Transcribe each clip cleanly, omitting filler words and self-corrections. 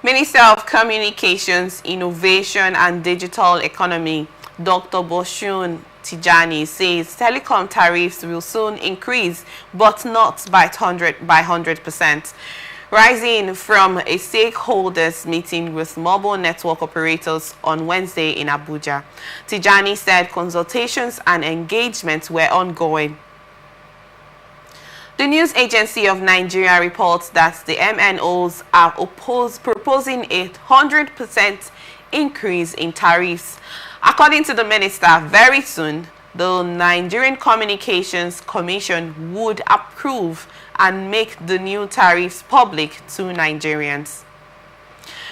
Minister of Communications, Innovation and Digital Economy, Dr. Bosun Tijani, says telecom tariffs will soon increase, but not by 100%. Rising from a stakeholders meeting with mobile network operators on Wednesday in Abuja, Tijani said consultations and engagements were ongoing. The news agency of Nigeria reports that the MNOs are proposing a 100% increase in tariffs. According to the minister, very soon, the Nigerian Communications Commission would approve and make the new tariffs public to Nigerians.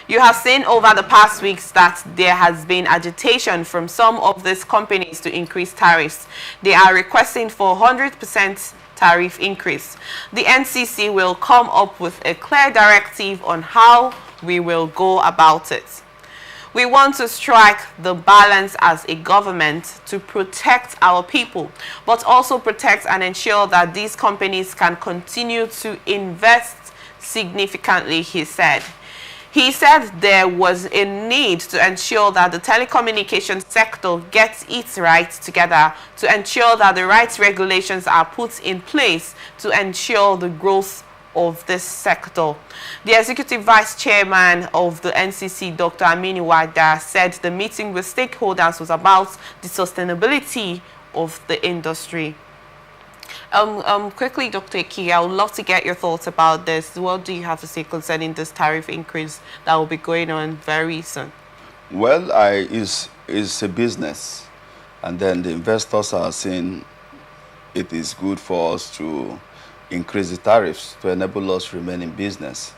You have seen over the past weeks that there has been agitation from some of these companies to increase tariffs. They are requesting for 100% tariff increase. The NCC will come up with a clear directive on how we will go about it. We want to strike the balance as a government to protect our people, but also protect and ensure that these companies can continue to invest significantly, he said. He said there was a need to ensure that the telecommunications sector gets its rights together to ensure that the rights regulations are put in place to ensure the growth of this sector. The Executive Vice Chairman of the NCC, Dr. Aminu Wada, said the meeting with stakeholders was about the sustainability of the industry. Quickly, Dr. Eki, I would love to get your thoughts about this. What do you have to say concerning this tariff increase that will be going on very soon? Well, it's a business, and then the investors are saying it is good for us to increase the tariffs to enable us to remain in business.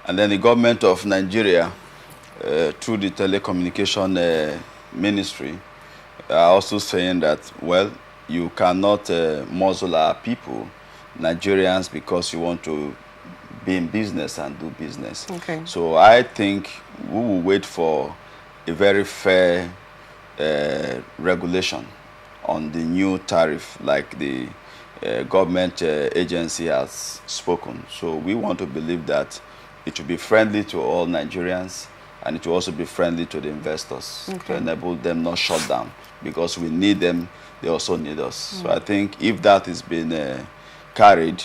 And then the government of Nigeria, through the telecommunication ministry, are also saying that, well, you cannot muzzle our people, Nigerians, because you want to be in business and do business. Okay. So I think we will wait for a very fair regulation on the new tariff, like the government agency has spoken. So we want to believe that it will be friendly to all Nigerians, and it will also be friendly to the investors, to enable them not shut down, because we need them, they also need us. So I think if that is being carried,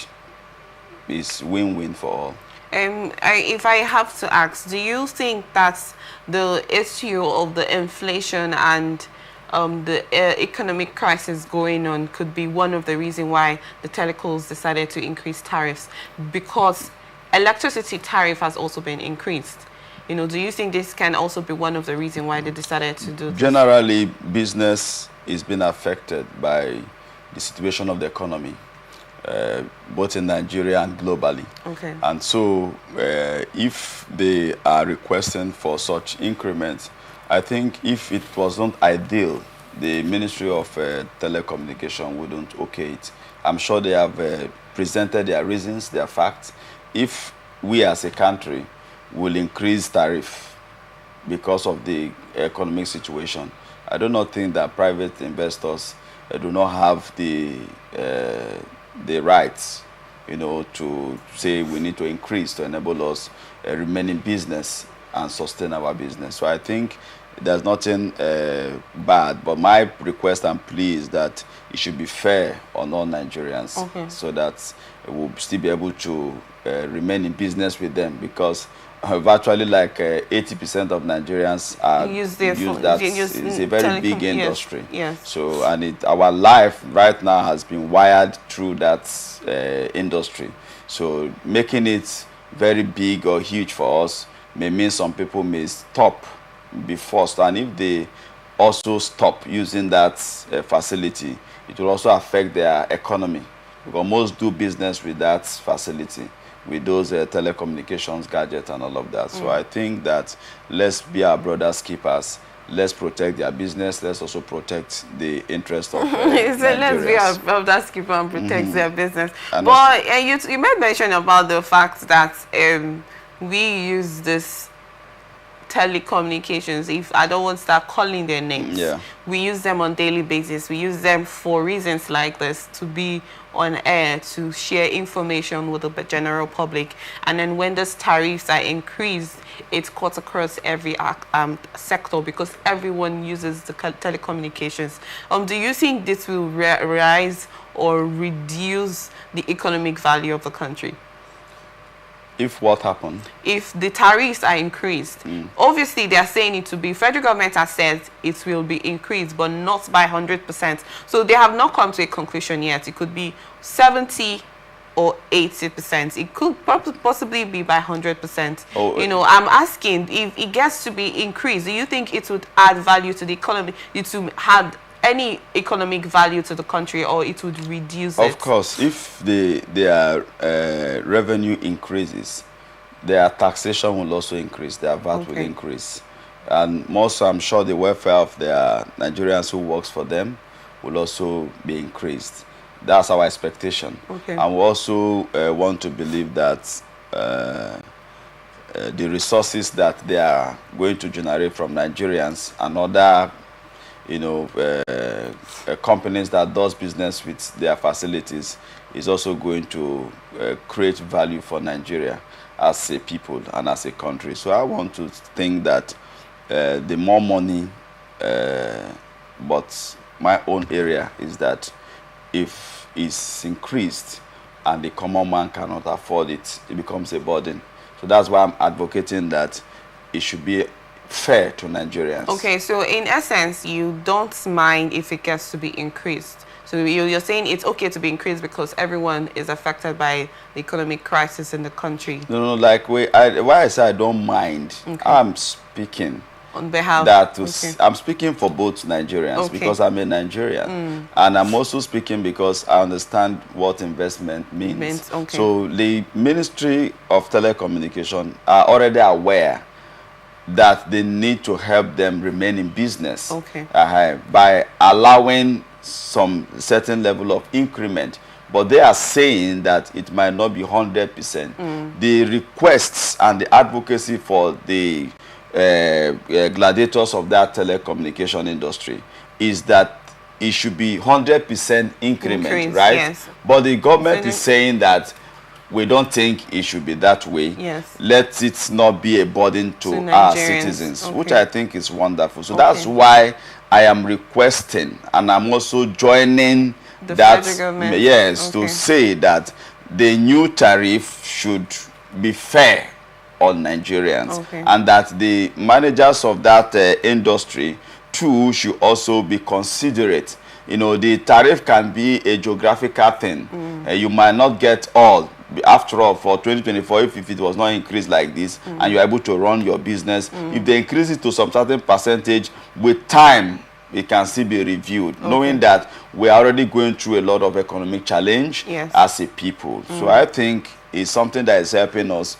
it's win-win for all. If I have to ask, do you think that the issue of the inflation and the economic crisis going on could be one of the reasons why the telecos decided to increase tariffs? Because electricity tariff has also been increased. You know, do you think this can also be one of the reasons why they decided to do this? Generally, business is being affected by the situation of the economy, both in Nigeria and globally. Okay. And so if they are requesting for such increments, I think if it was not ideal, the Ministry of Telecommunication wouldn't okay it. I'm sure they have presented their reasons, their facts. If we as a country will increase tariff because of the economic situation, I do not think that private investors do not have the rights, you know, to say we need to increase to enable us remain in business and sustain our business. So I think there's nothing bad, but my request and plea is that it should be fair on all Nigerians, so that we'll still be able to remain in business with them, because virtually like 80% of Nigerians use that. It's a very big industry. Yes. So, and our life right now has been wired through that industry. So making it very big or huge for us may mean some people may stop, be forced, and if they also stop using that facility, it will also affect their economy, because most do business with that facility, with those telecommunications gadgets and all of that. So I think that let's be our brothers' keepers. Let's protect their business. Let's also protect the interest of let's be our brothers' keeper and protect their business. And but you made mention about the fact that we use this telecommunications, if I don't want to start calling their names, we use them on daily basis. We use them for reasons like this, to be on air, to share information with the general public. And then when those tariffs are increased, it cuts across every sector because everyone uses the telecommunications. Do you think this will rise or reduce the economic value of the country? If what happened? If the tariffs are increased, obviously they are saying it to be, federal government has said it will be increased, but not by 100%. So they have not come to a conclusion yet. It could be 70 or 80%. It could possibly be by 100%. Oh, you know, I'm asking if it gets to be increased, do you think it would add value to the economy? It would add any economic value to the country, or it would reduce it? Of course, if their revenue increases, their taxation will also increase, their VAT will increase. And more so, I'm sure the welfare of their Nigerians who works for them will also be increased. That's our expectation. And we also want to believe that the resources that they are going to generate from Nigerians and other companies that does business with their facilities is also going to create value for Nigeria as a people and as a country. So I want to think that the more money, but my own area is that if it's increased and the common man cannot afford it, it becomes a burden. So that's why I'm advocating that it should be fair to Nigerians. Okay, so in essence, you don't mind if it gets to be increased. So you're saying it's okay to be increased because everyone is affected by the economic crisis in the country. No, like why I say I don't mind. I'm speaking on behalf that I'm speaking for both Nigerians because I'm a Nigerian, and I'm also speaking because I understand what investment means. So the Ministry of Telecommunication are already aware that they need to help them remain in business by allowing some certain level of increment. But they are saying that it might not be 100%. The requests and the advocacy for the gladiators of that telecommunication industry is that it should be 100% increment, right? Yes. But the government is saying that we don't think it should be that way. Yes. Let it not be a burden to our citizens, which I think is wonderful. So that's why I am requesting, and I'm also joining the federal government. Yes, to say that the new tariff should be fair on Nigerians, and that the managers of that industry too should also be considerate. You know, the tariff can be a geographical thing. You might not get all. After all, for 2024, if it was not increased like this, and you're able to run your business, if they increase it to some certain percentage, with time, it can still be reviewed, knowing that we're already going through a lot of economic challenge as a people. So I think it's something that is helping us